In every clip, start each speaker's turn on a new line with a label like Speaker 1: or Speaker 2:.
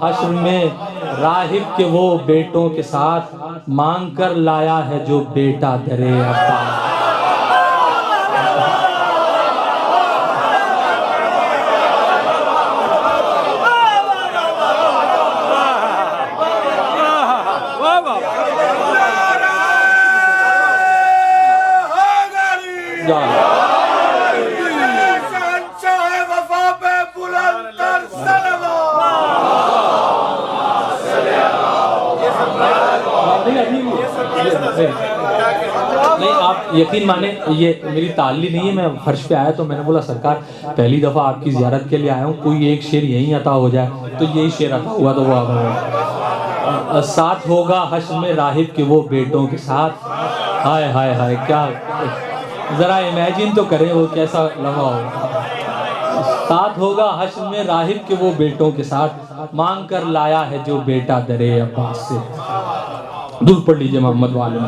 Speaker 1: हश्र में राहिब के वो बेटों के साथ मांग कर लाया है जो बेटा दरे अब्बास। नहीं, आप यकीन माने ये मेरी ताल्ली नहीं है। मैं फर्श पे आया तो मैंने बोला सरकार पहली दफ़ा आपकी ज़ियारत के लिए आया हूँ, कोई एक शेर यहीं अता हो जाए। तो यही शेर अता हुआ तो वो आप साथ होगा हश्र में राहिब के वो बेटों के साथ। हाय हाय हाय, क्या ज़रा इमेजिन तो करें वो कैसा लम्हा हो। साथ होगा हश्र में राहिब के वो बेटों के साथ मांग कर लाया है जो बेटा दरे अब्बास से। दूर पढ़ लीजिए मोहम्मद वाले।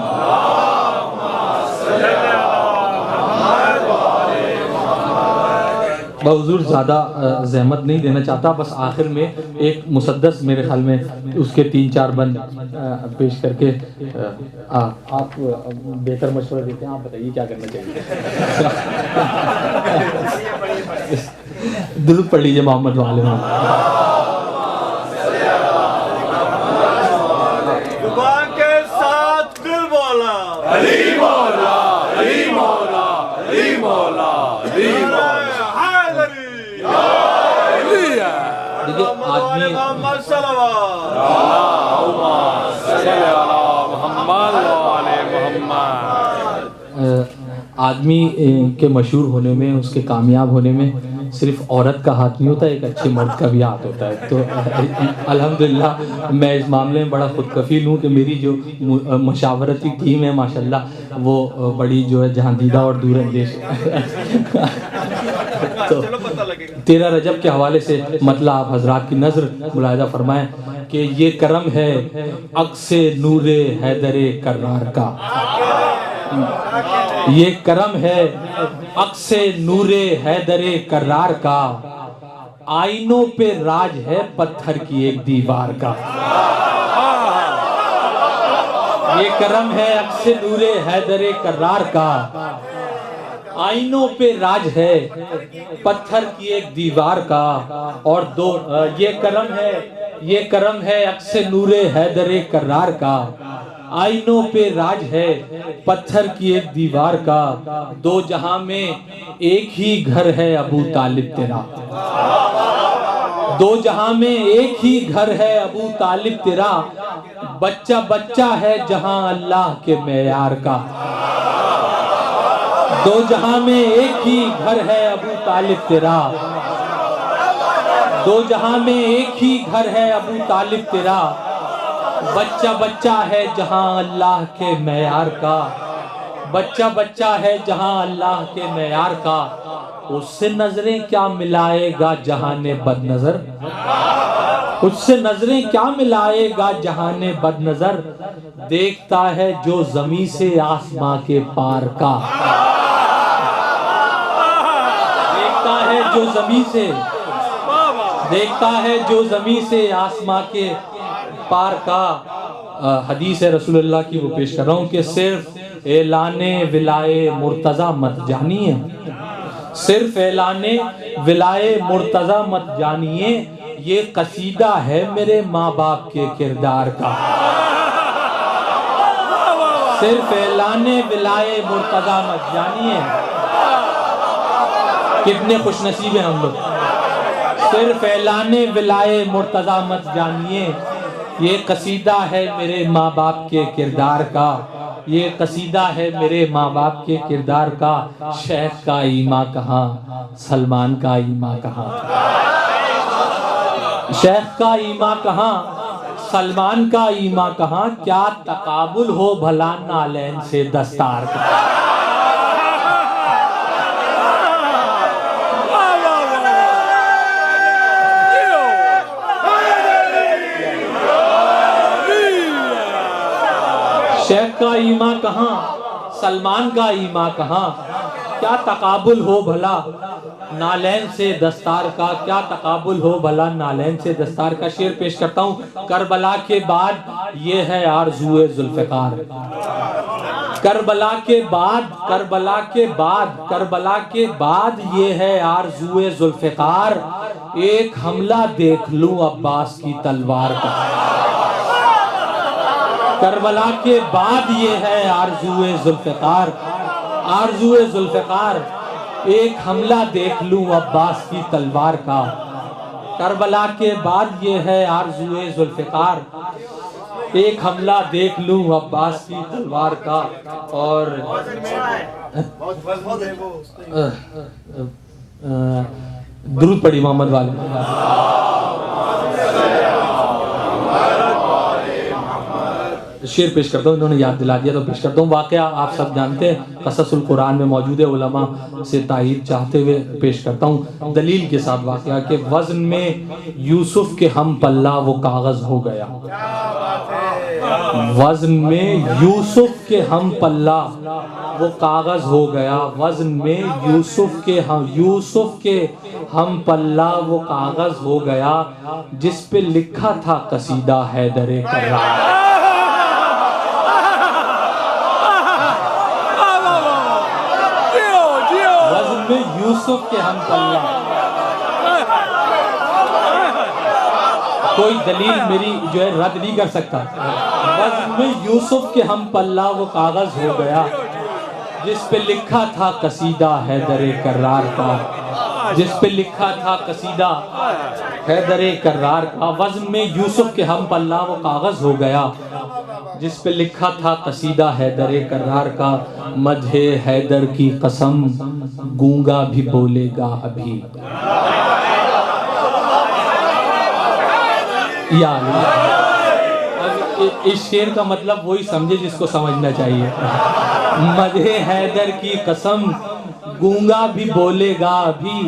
Speaker 1: हुजूर ज़्यादा ज़हमत नहीं देना चाहता, बस आखिर में एक मुसद्दस मेरे ख्याल में उसके 3-4 बंद पेश करके आप बेहतर मशवरा देते हैं। आप बताइए क्या करना चाहिए। दुरूद पढ़ लीजिए मोहम्मद वाले।
Speaker 2: अली मौला, अली मौला, अली मौला, अली मौला।
Speaker 1: देखिए आदमी आदमी के मशहूर होने में, उसके कामयाब होने में सिर्फ औरत का हाथ नहीं होता, एक अच्छे मर्द का भी हाथ होता है। तो अल्हम्दुलिल्लाह मैं इस मामले में बड़ा खुद कफील हूँ कि मेरी जो मशावरती टीम है माशाल्लाह वो बड़ी जो है जहांदीदा और दूरअंदेश। तो 13 रजब के हवाले से मतलब आप हजरात की नज़र मुलाहिजा फरमाएं कि ये करम है अक्से नूरे हैदरे कर्रार का। ये करम है अक्से नूरे हैदरे कर्रार का, आईनों पे राज है पत्थर की एक दीवार का। ये करम है अक्से नूरे हैदरे कर्रार का, आईनों पे राज है पत्थर की एक दीवार का। और दो ये करम है अक्से नूरे हैदरे कर्रार का, आईनों पे राज है पत्थर की एक दीवार का। दो जहां में एक ही घर है अबू तालिब तेरा, दो जहां में एक ही घर है अबू तालिब तेरा। बच्चा बच्चा है जहां अल्लाह के मेयार का। दो जहां में एक ही घर है अबू तालिब तेरा, दो जहां में एक ही घर है अबू तालिब तेरा। बच्चा बच्चा है जहां अल्लाह के मेयार का, बच्चा बच्चा है जहां अल्लाह के मेयार का। उससे नजरें क्या मिलाएगा जहाने बदनजर, उससे नजरें क्या मिलाएगा जहाने बदनजर। देखता है जो जमी से आसमां के पार का, देखता है जो जमी से, देखता है जो जमी से आसमां के पार का। हदीस है रसूलुल्लाह की, वो पेश कर रहा हूँ कि सिर्फ ऐलाने विलाए मुर्तज़ा मत जानिए, सिर्फ ऐलाने विलाए मुर्तज़ा मत जानिए। ये कसीदा है मेरे माँ बाप के किरदार का। सिर्फ ऐलाने विलाए मुर्तज़ा मत जानिए। कितने खुशनसीब हैं हम लोग। सिर्फ ऐलाने विलाए मुर्तज़ा मत जानिए, ये कसीदा है मेरे माँ बाप के किरदार का। ये कसीदा है मेरे माँ बाप के किरदार का। शेख का ईमा कहाँ, सलमान का ईमा कहाँ, शेख का ईमा कहाँ, सलमान का ईमा कहाँ। क्या तकाबुल हो भला नालैन से दस्तार का। शेख का ईमा कहाँ, सलमान का ईमा कहाँ। क्या तकाबुल हो भला नालैन से दस्तार का क्या तकाबुल हो भला, नालैन से दस्तार का शेर पेश करता हूँ। करबला के बाद ये है आरज़ूए जुल्फ़िकार, करबला के बाद, करबला के बाद, करबला के बाद ये है आरज़ूए जुल्फ़िकार, एक हमला देख लूं अब्बास की तलवार का। करबला के बाद ये है आरज़ूए जुल्फ़िकार, आरज़ूए जुल्फ़िकार, एक हमला देख लूं अब्बास की तलवार का। करबला के बाद ये है आरज़ूए जुल्फ़िकार, एक हमला देख लूं अब्बास की तलवार का। और दुरूद पढ़ी मोहम्मद वाले। शेर पेश करता हूँ, इन्होंने याद दिला दिया तो पेश करता हूँ। वाक़या आप सब जानते हैं, क़ससुल कुरान में मौजूद है, उलमा से तायीद चाहते हुए पेश करता हूँ दलील के साथ। वाक़या के वज़न में यूसुफ के हम पल्ला वो कागज़ हो गया, वज़न में यूसुफ के हम पल्ला वो कागज़ हो गया, वज़न में यूसुफ के हम पल्ला वो कागज़ हो गया, जिस पे लिखा था कसीदा हैदरे कर्रार। यूसुफ के हम पल्ला, कोई दलील मेरी जो है रद्द नहीं कर सकता। वज़न में यूसुफ के हम पल्ला वो कागज़ हो गया, जिस पे लिखा था कसीदा हैदरे कर्रार का, जिस पे लिखा था कसीदा हैदरे कर्रार का। वज़न में यूसुफ के हम पल्ला वो कागज़ हो गया, जिस पे लिखा था कसीदा हैदरे कर्रार का। मधे हैदर की कसम गूंगा भी बोलेगा अभी, या अब इस शेर का मतलब वही समझे जिसको समझना चाहिए। मधे हैदर की कसम गूंगा भी बोलेगा अभी,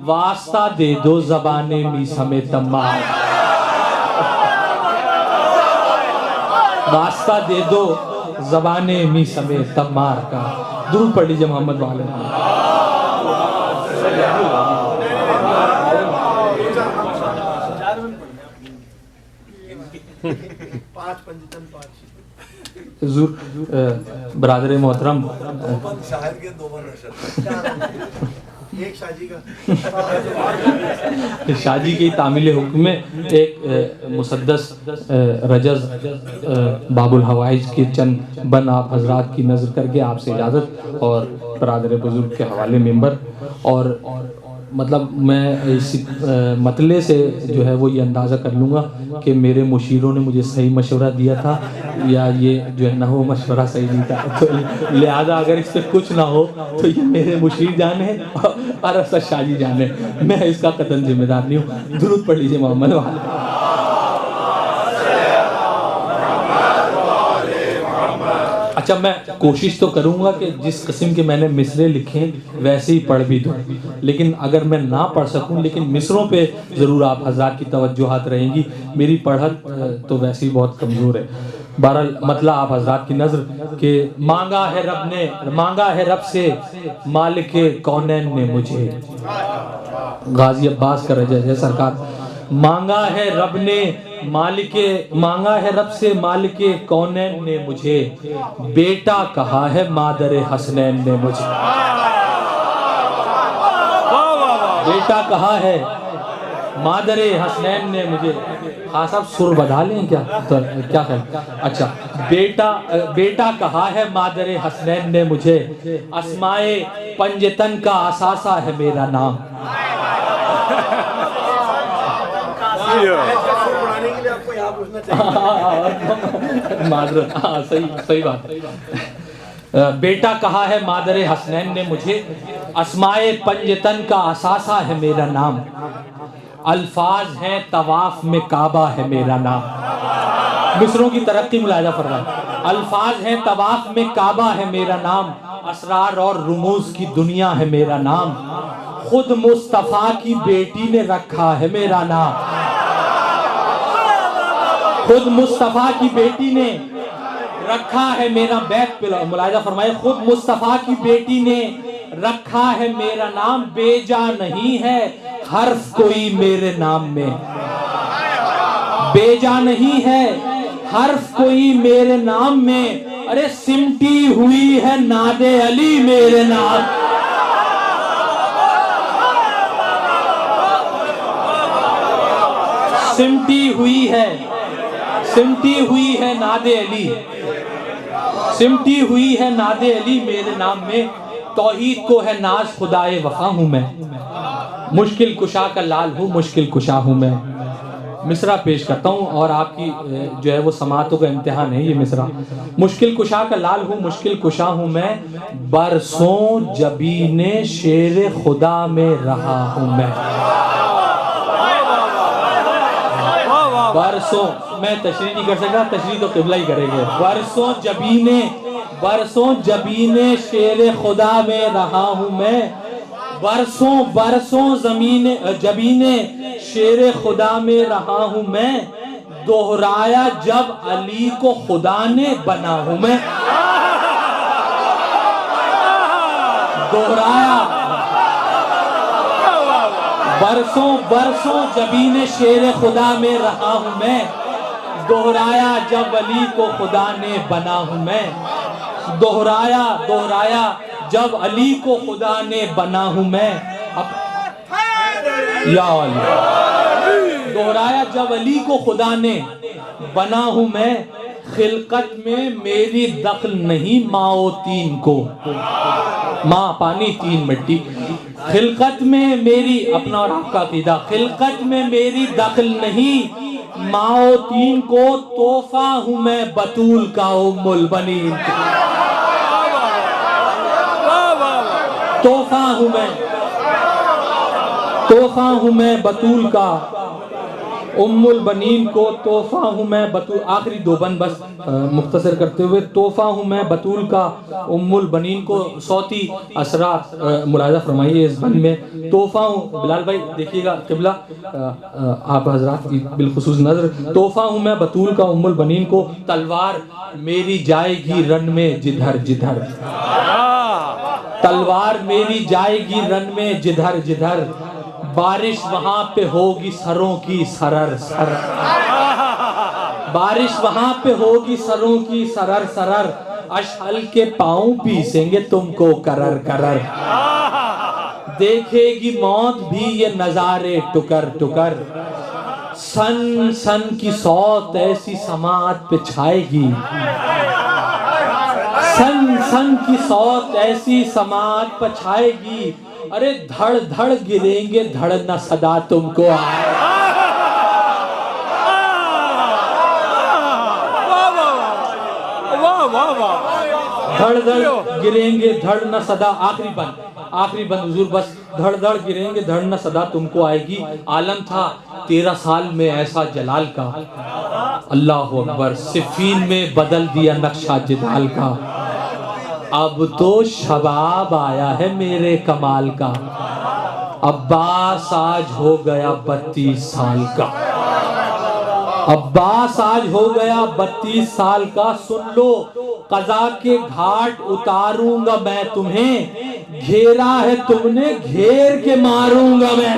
Speaker 1: वास्ता दे दो ज़बाने मी समेत तम्मार, वास्ता दे दो ज़बाने मी समेत तम्मार का। दुरूद पढ़ लीजिए मोहम्मद वाले। बरादर मोहतरम, शाजी की तामील हुक्म में एक मुसद्दस रजज़ बाबुल हवाइज के चंद बन आप हजरात की नज़र करके आपसे इजाज़त और बरादर बुजुर्ग के हवाले मेंबर। और मतलब मैं इस मतले से जो है वो ये अंदाज़ा कर लूँगा कि मेरे मुशीरों ने मुझे सही मशवरा दिया था या ये जो है ना वो मशवरा सही नहीं था। तो लिहाजा अगर इस पर कुछ ना हो तो ये मेरे मुशीर जाने और असद शाजी जाने, मैं इसका कतई जिम्मेदार नहीं हूँ। दुरूद पढ़ लीजिए मोहम्मद वाले। अच्छा, मैं कोशिश तो करूंगा कि जिस किस्म के मैंने मिसरे लिखे वैसे ही पढ़ भी दूँ, लेकिन अगर मैं ना पढ़ सकूं, लेकिन मिसरों पे ज़रूर आप हज़रात की तवज्जुहात रहेंगी। मेरी पढ़त तो वैसे ही बहुत कमज़ोर है। बहरहाल मतलब आप हज़रात की नज़र के मांगा है रब से मालिक कौनैन ने मुझे, गाजी अब्बास का रजा है सरकार। मांगा है रब से मालिके कौनैन ने मुझे, बेटा कहा है मादर हसनैन ने मुझे, बेटा कहा है मादर हसनैन ने मुझे। हाँ साहब सुर बढ़ा लें क्या, तो क्या कर। अच्छा, बेटा कहा है मादर हसनैन ने मुझे, अस्माए पंजतन का असासा है मेरा नाम। मादर, हाँ सही बात है। बेटा कहा है मादर हसनैन ने मुझे, अस्माए पंजतन का असासा है मेरा नाम, अल्फाज हैं तवाफ में काबा है मेरा नाम। मिसरों की तरक्की मुलाहिजा फरमाएं। अल्फाज हैं तवाफ में काबा है मेरा नाम, असरार और रुमूज की दुनिया है मेरा नाम, खुद मुस्तफा की बेटी ने रखा है मेरा नाम, खुद मुस्तफा की बेटी ने रखा है मेरा बैत पे मुलाहिजा फरमाए, खुद मुस्तफा की बेटी ने रखा है मेरा नाम, बेजा नहीं है हर्फ कोई मेरे नाम में, बेजा नहीं है हर्फ कोई मेरे नाम में, अरे सिमटी हुई है नादे अली मेरे नाम। सिमटी हुई है नादे अली, सिमटी हुई है नादे अली मेरे नाम में, तौहीद को है नाज खुदाए वफा हूँ मैं, मुश्किल कुशा का लाल हूँ मुश्किल कुशा हूँ मैं। मिसरा पेश करता हूँ और आपकी जो है वो समातों का इम्तिहान है ये मिसरा। मुश्किल कुशा का लाल हूँ मुश्किल कुशा हूँ मैं, बरसों जबीने शेर खुदा में रहा हूँ मैं। बरसों, मैं तशरीह नहीं कर सकता, तशरीह तो किबला ही करेंगे। बरसों जबीने शेर खुदा में रहा हूँ मैं, बरसों जबीने शेर खुदा में रहा हूँ मैं, दोहराया जब अली को खुदा ने बना हूँ मैं, दोहराया बरसों जबीने शेर खुदा में रहा हूँ मैं, दोहराया जब अली को खुदा ने बना हूँ मैं, दोहराया जब अली को खुदा ने बना हूँ मैं। या अली, दोहराया जब अली को खुदा ने बना हूँ मैं, खिलकत में मेरी दखल नहीं माओ तीन को, माँ पानी तीन मिट्टी, खिलकत में मेरी, अपना और आपका अकीदा, खिलकत में मेरी दखल नहीं माओ तीन को, तोहफा हूँ मैं बतूल का उम्मुल बनीन, तोहफा हूँ मैं बतूल का उम्मुल बनीन को, तोहफा हूँ मैं बतूल। आखिरी दो बंद बस मुख्तसर करते हुए, तोहफा हूँ मैं बतूल का उम्मुल बनीन को, सौती असरात मुलाजा फरमाइए इस बंद में। तोहफा हूँ, बिलाल भाई देखिएगा किबला आप हजरात की बिलखुसूस नजर, तोहफा हूँ मैं बतूल का उम्मुल बनीन को, तलवार मेरी जाएगी रन में जिधर जिधर, तलवार मेरी जाएगी रन में जिधर जिधर, बारिश वहां पे होगी सरों की सरर सरर, बारिश वहां पे होगी सरों की सरर सरर, अशहल के पाँव पीसेंगे तुमको करर करर, देखेगी मौत भी ये नजारे टुकर टुकर, सन सन की सौत ऐसी समात पे छाएगी, सन सन की सौत ऐसी समात पे छाएगी, अरे धड़ धड़ गिरेंगे धड़ न सदा तुमको आए, धड़ धड़ गिरेंगे धड़ न सदा, आखिरी बंद हुजूर बस, धड़ धड़ गिरेंगे धड़ न सदा तुमको आएगी, आलम था 13 साल में ऐसा जलाल का, अल्लाह अकबर, सिफीन में बदल दिया नक्शा जिदाल का, अब तो शबाब आया है मेरे कमाल का, अब्बास आज हो गया 32 साल का, अब्बास आज हो गया 32 साल का, सुन लो कज़ा के घाट उतारूंगा मैं तुम्हें, घेरा है तुमने घेर के मारूंगा मैं,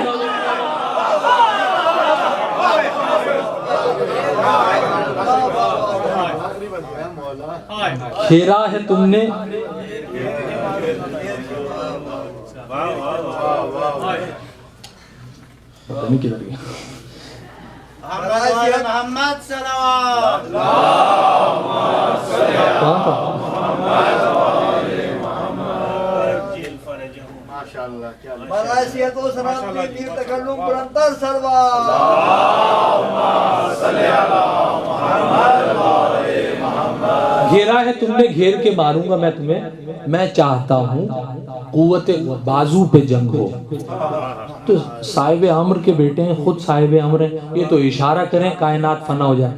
Speaker 1: घेरा है तुमने, पता नहीं किधर गया,
Speaker 3: मोहम्मद सल्लल्लाहु
Speaker 1: घेरा है तुमने घेर के मारूंगा मैं तुम्हें, मैं चाहता हूँ कुव्वत बाजू पे जंग हो। तो साहिब अम्र के बेटे हैं, खुद साहिब अम्र हैं, ये तो इशारा करें कायनात फना हो जाए,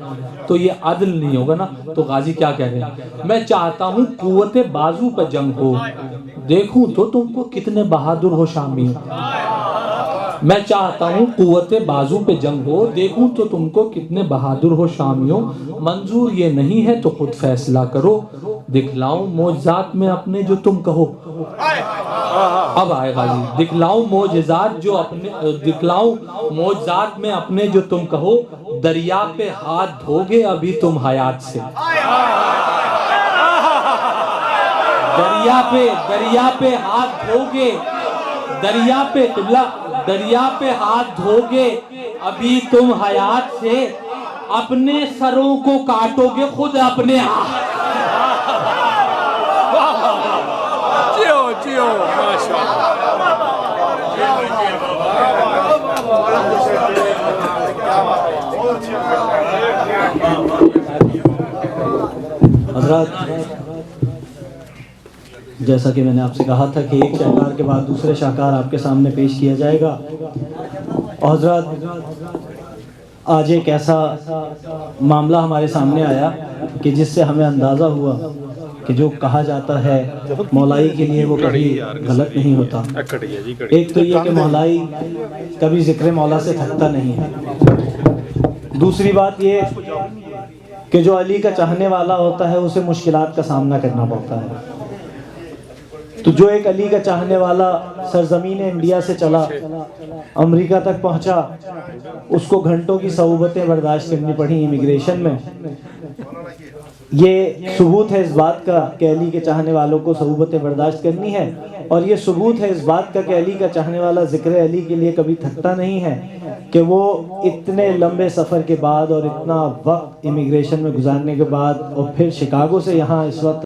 Speaker 1: तो ये अदल नहीं होगा ना। तो गाजी क्या कह रहे हैं, मैं चाहता हूँ कुव्वत बाजू पे जंग हो, देखूं तो तुमको कितने बहादुर हो शामी, मैं चाहता हूँ कुव्वत बाजू पे जंग हो, देखूं तो तुमको कितने बहादुर हो शामियों, मंजूर ये नहीं है तो खुद फैसला करो, दिखलाऊं मौजज़ात में अपने जो तुम कहो। अब आएगा जी, दिखलाऊं मोजज़ात में अपने जो तुम कहो, दरिया पे हाथ धोगे अभी तुम हयात से। दरिया पे हाथ धोगे, दरिया पे हाथ धोगे अभी तुम हयात से, अपने सरों को काटोगे खुद अपने हाथ।
Speaker 2: जियो
Speaker 4: हज़रत, जैसा कि मैंने आपसे कहा था कि एक शाहकार के बाद दूसरे शाहकार आपके सामने पेश किया जाएगा। और हज़रत, आज एक ऐसा मामला हमारे सामने आया कि जिससे हमें अंदाज़ा हुआ कि जो कहा जाता है मौलाई के लिए वो कभी गलत नहीं होता। एक तो ये कि मौलाई कभी ज़िक्र मौला से थकता नहीं है। दूसरी बात ये कि जो अली का चाहने वाला होता है उसे मुश्किलात का सामना करना पड़ता है। तो जो एक अली का चाहने वाला सरजमीन इंडिया से चला, अमेरिका तक पहुंचा, उसको घंटों की सऊबतें बर्दाश्त करनी पड़ी इमिग्रेशन में। ये सबूत है इस बात का कि अली के चाहने वालों को सऊबतें बर्दाश्त करनी है, और ये सबूत है इस बात का कि अली का चाहने वाला ज़िक्र अली के लिए कभी थकता नहीं है, कि वो इतने लंबे सफ़र के बाद और इतना वक्त इमिग्रेशन में गुजारने के बाद और फिर शिकागो से यहाँ इस वक्त